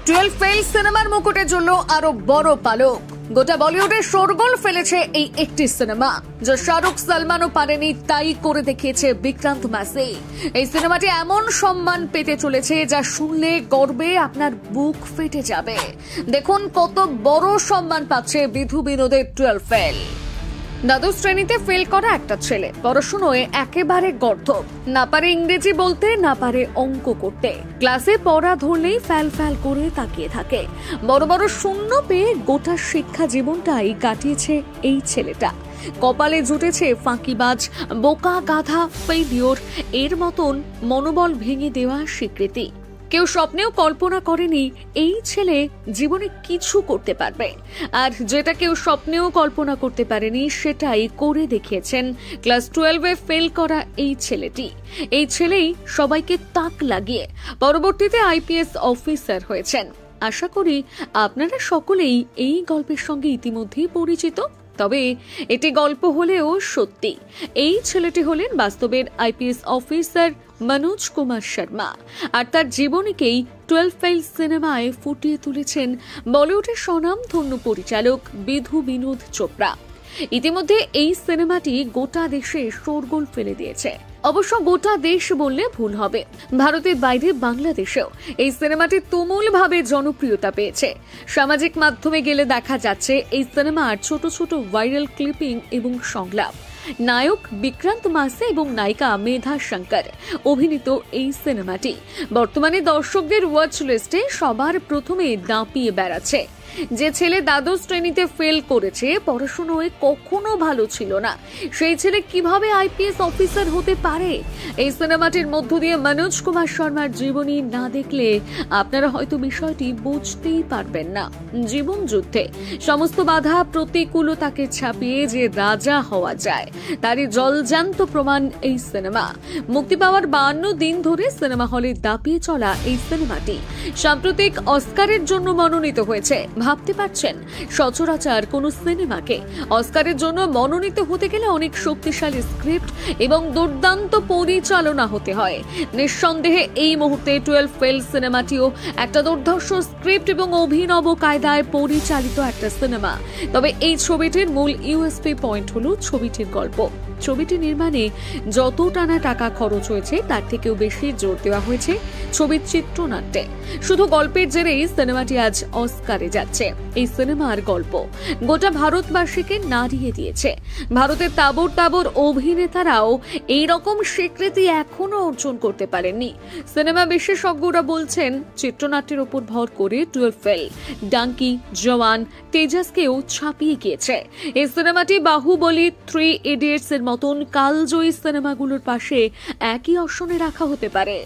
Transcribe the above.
12 fail সিনেমার মুকুটের জন্য আরো বড় পালক। গোটা বলিউডে শোরগোল ফেলেছে এই একটি সিনেমা, যা শাহরুখ সালমানও পারেনি তাই করে দেখিয়েছে বিক্রান্ত মাসি। এই সিনেমাটি এমন সম্মান পেতে চলেছে যা শুনলে গর্বে আপনার বুক ফেটে যাবে। দেখুন কত বড় সম্মান পাচ্ছে বিধু বিনোদের 12 ফেল। দ্বাদশ শ্রেণীতে ফেল করা একটা ছেলে পড়াশোনায় একেবারে গর্ধব, না পারে ইংরেজি বলতে, না পারে অঙ্ক করতে। ক্লাসে পড়া ধরলেই ফ্যাল ফ্যাল করে তাকিয়ে থাকে। বড় বড় শূন্য পেয়ে গোটা শিক্ষা জীবনটাই কাটিয়েছে এই ছেলেটা। কপালে জুটেছে ফাঁকিবাজ, বোকা, গাধা, ফেলিওর এর মতন মনোবল ভেঙে দেওয়া স্বীকৃতি। কেউ স্বপ্নেও কল্পনা করেনি এই ছেলে জীবনে কিছু করতে পারবে, আর যেটা কেউ স্বপ্নেও কল্পনা করতে পারেনি সেটাই করে দেখিয়েছেন ক্লাস 12-এ ফেল করা এই ছেলেটি। এই ছেলেই সবাইকে তাক লাগিয়ে পরবর্তীতে আইপিএস অফিসার হয়েছেন। আশা করি আপনারা সকলেই এই গল্পের সঙ্গে ইতিমধ্যেই পরিচিত। তবে এটি গল্প হলেও সত্যি। এই ছেলেটি হলেন বাস্তবের আইপিএস অফিসার মনোজ কুমার শর্মা, আর তার জীবনীকেই 12 ফেল সিনেমায় ফুটিয়ে তুলেছেন বলিউডের স্বনামধন্য পরিচালক বিধু বিনোদ চোপড়া। ইতিমধ্যে এই সিনেমাটি গোটা দেশে শোরগোল ফেলে দিয়েছে। অবশ্য গোটা দেশ বললে ভুল হবে, ভারতের বাইরে বাংলাদেশেও এই সিনেমাটি তুমুলভাবে জনপ্রিয়তা পেয়েছে। সামাজিক মাধ্যমে গেলে দেখা যাচ্ছে এই সিনেমার ছোট ছোট ভাইরাল ক্লিপিং এবং সংলাপ। নায়ক বিক্রান্ত মাসি এবং নায়িকা মেধা শঙ্কর অভিনীত এই সিনেমাটি বর্তমানে দর্শকদের ওয়াচ লিস্টে সবার প্রথমে দাপিয়ে বেড়াচ্ছে। যে ছেলে দ্বাদশ শ্রেণীতে ফেল করেছে, পড়াশোনায় কখনো ভালো ছিল না, সেই ছেলে কিভাবে আইপিএস অফিসার হতে পারে? এই সিনেমাটির মধ্য দিয়ে মনোজ কুমার শর্মার জীবনী না দেখলে আপনারা হয়তো বিষয়টি বুঝতেই পারবেন না। জীবন যুদ্ধে সমস্ত বাধা প্রতিকূলতাকে ছাপিয়ে যে রাজা হওয়া যায় তারই জলজান্ত প্রমাণ এই সিনেমা। মুক্তি পাওয়ার 52 দিন ধরে সিনেমা হলে দাপিয়ে চলা এই সিনেমাটি সাম্প্রতিক অস্কারের জন্য মনোনীত হয়েছে। ভাবতে পারছেন, সচরাচর কোন সিনেমাকে অস্কারের জন্য মনোনীত হতে গেলে অনেক শক্তিশালী স্ক্রিপ্ট এবং দুর্দান্ত পরিচালনা হতে হয়। নিঃসন্দেহে এই মুহূর্তে 12 ফেল সিনেমাটিও একটা দুর্ধর্ষ স্ক্রিপ্ট এবং অভিনব কায়দায় পরিচালিত একটা সিনেমা। তবে এই ছবিটির মূল ইউএসপি পয়েন্ট হলো ছবিটির গল্প। ছবিটি নির্মাণে যত টানা টাকা খরচ হয়েছে তার থেকেও বেশি জোর দেওয়া হয়েছে ছবির চিত্রনাট্যে। শুধু গল্পের জেরেই সিনেমাটি আজ অস্কারে যাচ্ছে। এই সিনেমার গল্প গোটা ভারতবাসীকে নাড়িয়ে দিয়েছে। ভারতের তাবর তাবর অভিনেতারাও এইরকম স্বীকৃতি এখনো অর্জন করতে পারেননি। সিনেমা বিশেষজ্ঞরা বলছেন, চিত্রনাট্যের উপর ভর করে 12 ফেল ডাঙ্কি, জওয়ান, তেজাসকেও ছাপিয়ে গিয়েছে। এই সিনেমাটি বাহুবলী, 3 ইডিয়টস এর মতন কালজয়ী সিনেমাগুলোর পাশে একই আসনে রাখা হতে পারে।